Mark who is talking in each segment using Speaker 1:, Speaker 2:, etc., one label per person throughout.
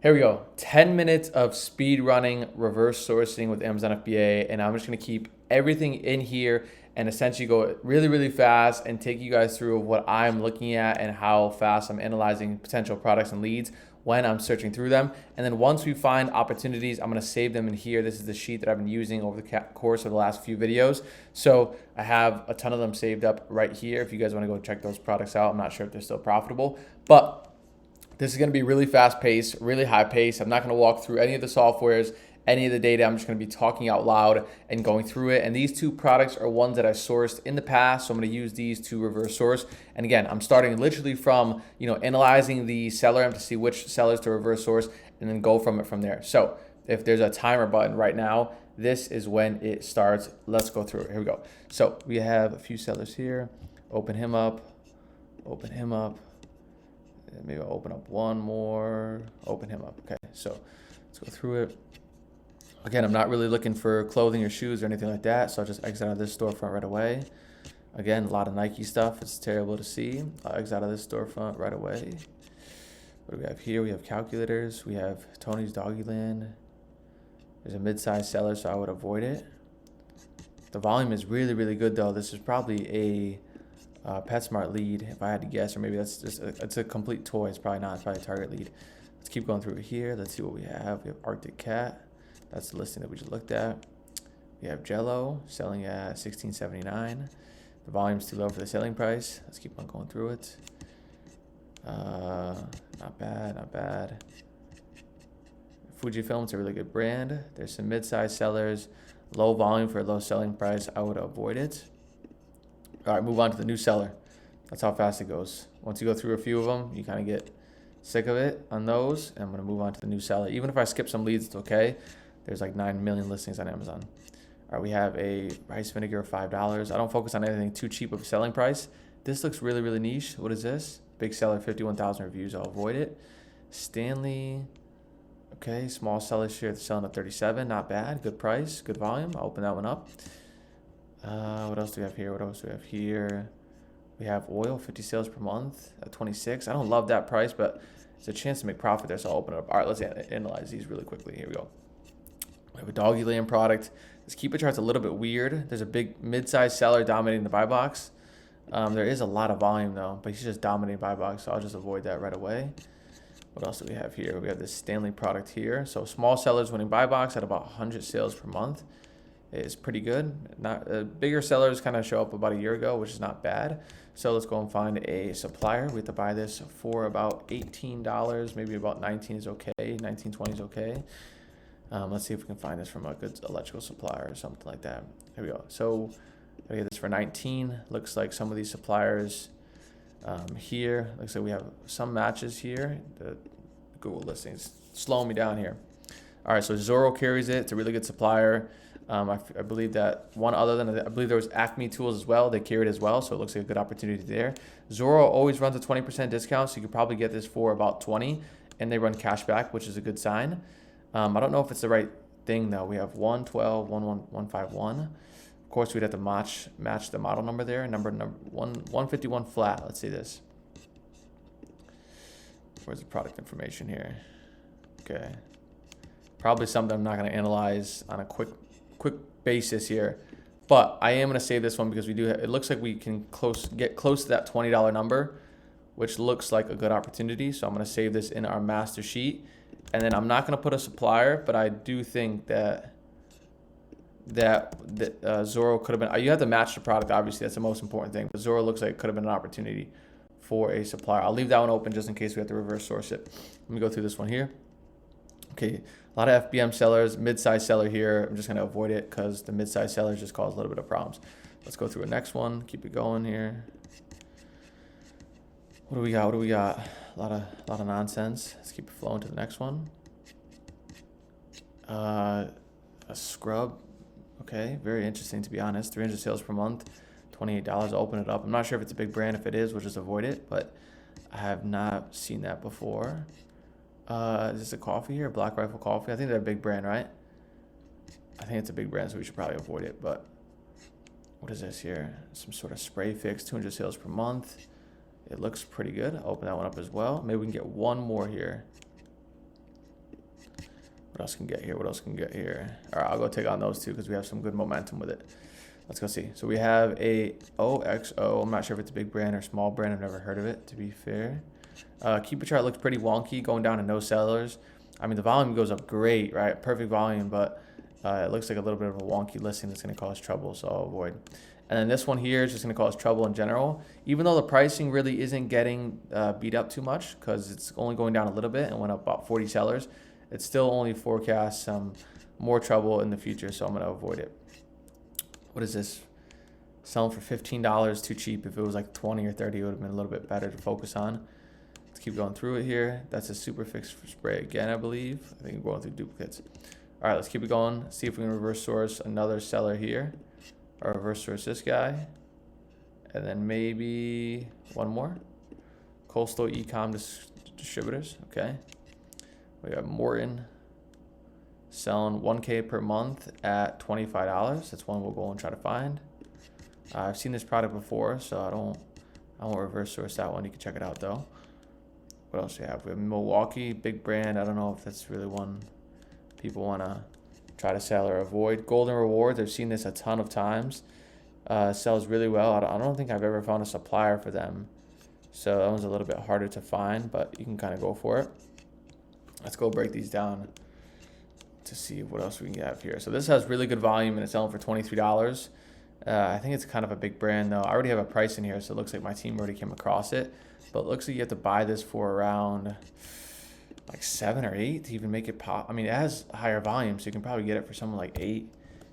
Speaker 1: Here we go. 10 minutes of speed running reverse sourcing with Amazon FBA. And I'm just going to keep everything in here and essentially go really, really fast and take you guys through what I'm looking at and how fast I'm analyzing potential products and leads when I'm searching through them. And then once we find opportunities, I'm going to save them in here. This is the sheet that I've been using over the course of the last few videos. So I have a ton of them saved up right here. If you guys want to go check those products out, I'm not sure if they're still profitable, but this is going to be really fast paced, really high pace. I'm not going to walk through any of the softwares, any of the data. I'm just going to be talking out loud and going through it. And these two products are ones that I sourced in the past. So I'm going to use these to reverse source. And again, I'm starting literally from, analyzing the SellerAmp to see which sellers to reverse source and then go from it from there. So if there's a timer button right now, this is when it starts. Let's go through it. Here we go. So we have a few sellers here. Open him up, open him up. Maybe I'll open up one more, open him up. Okay, so let's go through it. Again, I'm not really looking for clothing or shoes or anything like that, so I'll just exit out of this storefront right away. Again, a lot of Nike stuff. It's terrible to see. I'll exit out of this storefront right away. What do we have here? We have calculators. We have Tony's Doggyland. There's a mid-sized seller, so I would avoid it. The volume is really, really good, though. This is probably a PetSmart lead, if I had to guess, or maybe that's just it's a complete toy. It's probably not. It's probably a Target lead. Let's keep going through here. Let's see what we have. We have Arctic Cat. That's the listing that we just looked at. We have Jello selling at $16.79. The volume's too low for the selling price. Let's keep on going through it. Not bad, not bad. Fujifilm's a really good brand. There's some mid-sized sellers, low volume for a low selling price. I would avoid it. All right, move on to the new seller. That's how fast it goes. Once you go through a few of them, you kind of get sick of it on those. And I'm going to move on to the new seller. Even if I skip some leads, it's okay. There's like 9 million listings on Amazon. All right, we have a rice vinegar of $5. I don't focus on anything too cheap of a selling price. This looks really, really niche. What is this? Big seller, 51,000 reviews. I'll avoid it. Stanley. Okay, small seller share selling at 37. Not bad. Good price, good volume. I'll open that one up. What else do we have here? What else do we have here? We have oil, 50 sales per month at 26. I don't love that price, but there's a chance to make profit there, so I'll open it up. All right, let's analyze these really quickly. Here we go. We have a Doggyland product. This keeper chart's a little bit weird. There's a big mid-sized seller dominating the buy box. There is a lot of volume though, but he's just dominating buy box, so I'll just avoid that right away. What else do we have here? We have this Stanley product here. So small sellers winning buy box at about 100 sales per month. Is pretty good. Not bigger sellers kind of show up about a year ago, which is not bad. So let's go and find a supplier. We have to buy this for about $18, maybe about 19 is okay. 19, 20 is okay. Let's see if we can find this from a good electrical supplier or something like that. Here we go. So I get this for 19. Looks like some of these suppliers here. Looks like we have some matches here. The Google listings slowing me down here. All right, so Zorro carries it. It's a really good supplier. I believe that one other than, I believe there was Acme Tools as well. They carried as well, so it looks like a good opportunity there. Zorro always runs a 20% discount, so you could probably get this for about 20, and they run cash back, which is a good sign. I don't know if it's the right thing though. We have 112, 151. Of course, we'd have to match the model number there. Number 151 flat. Let's see this. Where's the product information here? Okay. Probably something I'm not going to analyze on a quick basis here, but I am going to save this one because we do. It looks like we can get close to that $20 number, which looks like a good opportunity. So I'm going to save this in our master sheet, and then I'm not going to put a supplier, but I do think that Zorro could have been. You have to match the product, obviously. That's the most important thing. But Zorro looks like it could have been an opportunity for a supplier. I'll leave that one open just in case we have to reverse source it. Let me go through this one here. Okay, a lot of FBM sellers, mid-size seller here. I'm just going to avoid it because the mid-size sellers just cause a little bit of problems. Let's go through the next one. Keep it going here. What do we got? What do we got? A lot of nonsense. Let's keep it flowing to the next one. A scrub. Okay, very interesting to be honest. 300 sales per month, $28. I'll open it up. I'm not sure if it's a big brand. If it is, we'll just avoid it. But I have not seen that before. Is this a coffee here? Black Rifle Coffee. I think they're a big brand, right? I think it's a big brand, so we should probably avoid it. But what is this here? Some sort of spray fix, 200 sales per month. It looks pretty good. I'll open that one up as well. Maybe we can get one more here. What else can get here? What else can get here? All right, I'll go take on those two because we have some good momentum with it. Let's go see. So we have a OXO. I'm not sure if it's a big brand or small brand. I've never heard of it, to be fair. Keeper chart looks pretty wonky, going down to no sellers. I mean, the volume goes up great, right? Perfect volume, but it looks like a little bit of a wonky listing that's going to cause trouble, so I'll avoid. And then this one here is just going to cause trouble in general, even though the pricing really isn't getting beat up too much because it's only going down a little bit and went up about 40 sellers. It still only forecasts some more trouble in the future, so I'm going to avoid it. What is this? Selling for $15, too cheap. If it was like 20 or 30, it would have been a little bit better to focus on. Let's keep going through it here. That's a super fix spray again, I believe. I think we're going through duplicates. All right, let's keep it going. See if we can reverse source another seller here. Or reverse source this guy. And then maybe one more. Coastal Ecom distributors. Okay. We got Morton selling 1K per month at $25. That's one we'll go and try to find. I've seen this product before, so I won't reverse source that one. You can check it out though. What else do we have? We have Milwaukee, big brand. I don't know if that's really one people want to try to sell or avoid. Golden Rewards, I've seen this a ton of times. Sells really well. I don't think I've ever found a supplier for them. So that one's a little bit harder to find, but you can kind of go for it. Let's go break these down to see what else we can get here. So this has really good volume and it's selling for $23. I think it's kind of a big brand though. I already have a price in here, so it looks like my team already came across it. But it looks like you have to buy this for around like 7 or 8 to even make it pop. I mean, it has higher volume, so you can probably get it for something like 8. You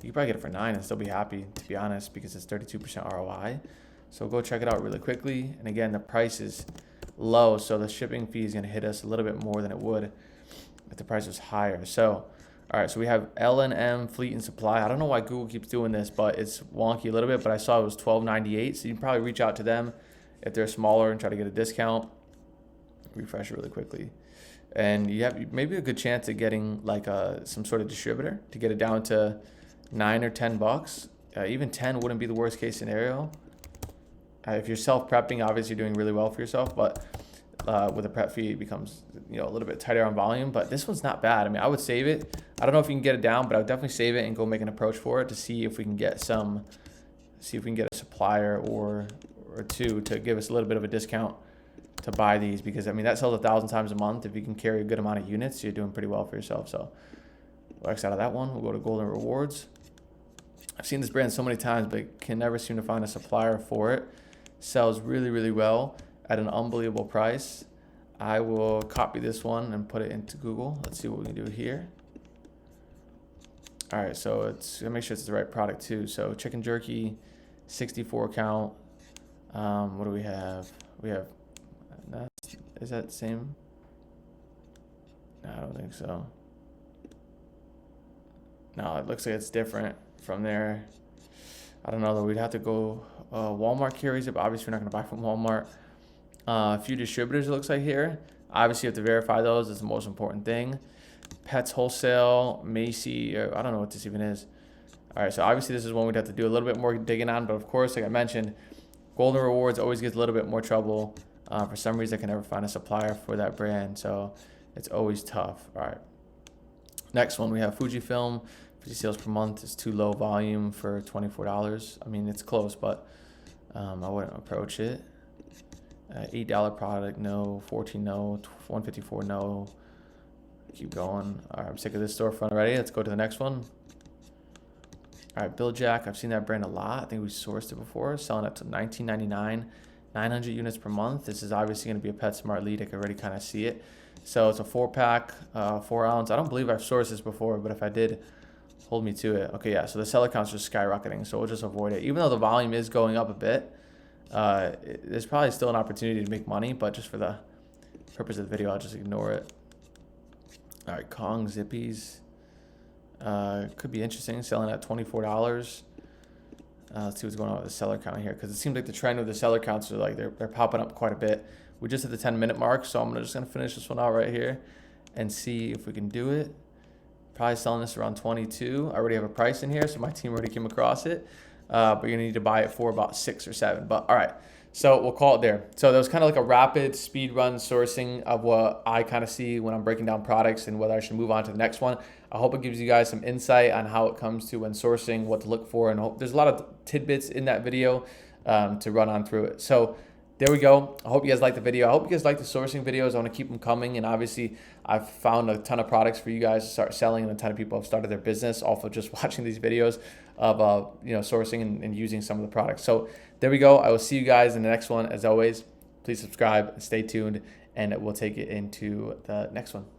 Speaker 1: can probably get it for 9 and still be happy, to be honest, because it's 32% ROI. So go check it out really quickly. And again, the price is low, so the shipping fee is going to hit us a little bit more than it would if the price was higher. So all right, so we have L&M Fleet and Supply. I don't know why Google keeps doing this, but it's wonky a little bit, but I saw it was $12.98. So you can probably reach out to them if they're smaller and try to get a discount. Refresh it really quickly. And you have maybe a good chance of getting like some sort of distributor to get it down to $9 or $10. Even 10 wouldn't be the worst case scenario. If you're self-prepping, obviously you're doing really well for yourself, but with a prep fee, it becomes a little bit tighter on volume. But this one's not bad. I mean, I would save it. I don't know if you can get it down, but I would definitely save it and go make an approach for it to see if we can get a supplier or two to give us a little bit of a discount to buy these, because I mean that sells 1,000 times a month. If you can carry a good amount of units, you're doing pretty well for yourself. So we'll X out of that one. We'll go to Golden Rewards. I've seen this brand so many times, but can never seem to find a supplier for it. Sells really, really well at an unbelievable price. I will copy this one and put it into Google. Let's see what we can do here. All right, so it's gonna make sure it's the right product too. So chicken jerky, 64 count. What do we have? We have, is that the same? No, I don't think so. No, it looks like it's different from there. I don't know though, we'd have to go, Walmart carries it, but obviously we're not gonna buy from Walmart. A few distributors it looks like here. Obviously you have to verify those, it's the most important thing. Pets Wholesale, Macy, I don't know what this even is. All right, so obviously this is one we'd have to do a little bit more digging on, but of course, like I mentioned, Golden Rewards always gets a little bit more trouble. For some reason, I can never find a supplier for that brand, so it's always tough. All right. Next one, we have Fujifilm. 50 sales per month is too low volume for $24. I mean, it's close, but I wouldn't approach it. $8 product, no. 14, no. 154, no. Keep going. All right, I'm sick of this storefront already. Let's go to the next one. All right, Bill Jack. I've seen that brand a lot. I think we sourced it before. Selling it to $19.99, 900 units per month. This is obviously going to be a PetSmart lead. I can already kind of see it. So it's a 4-pack, 4 ounce. I don't believe I've sourced this before, but if I did, hold me to it. Okay, yeah. So the seller count's just skyrocketing, so we'll just avoid it. Even though the volume is going up a bit, there's probably still an opportunity to make money, but just for the purpose of the video, I'll just ignore it. All right, Kong Zippies. Could be interesting, selling at $24. Let's see what's going on with the seller count here, because it seems like the trend with the seller counts are like they're popping up quite a bit. We just hit the 10-minute mark, so I'm just gonna finish this one out right here and see if we can do it. Probably selling this around 22. I already have a price in here, so my team already came across it. But you're gonna need to buy it for about 6 or 7. But all right, So we'll call it there. So there was kind of like a rapid speed run sourcing of what I kind of see when I'm breaking down products and whether I should move on to the next one. I hope it gives you guys some insight on how it comes to when sourcing, what to look for, and hope there's a lot of tidbits in that video to run on through it. So there we go. I hope you guys like the video. I hope you guys like the sourcing videos. I want to keep them coming. And obviously, I've found a ton of products for you guys to start selling, and a ton of people have started their business off of just watching these videos of sourcing and using some of the products. So there we go. I will see you guys in the next one. As always, please subscribe and stay tuned, and we'll take it into the next one.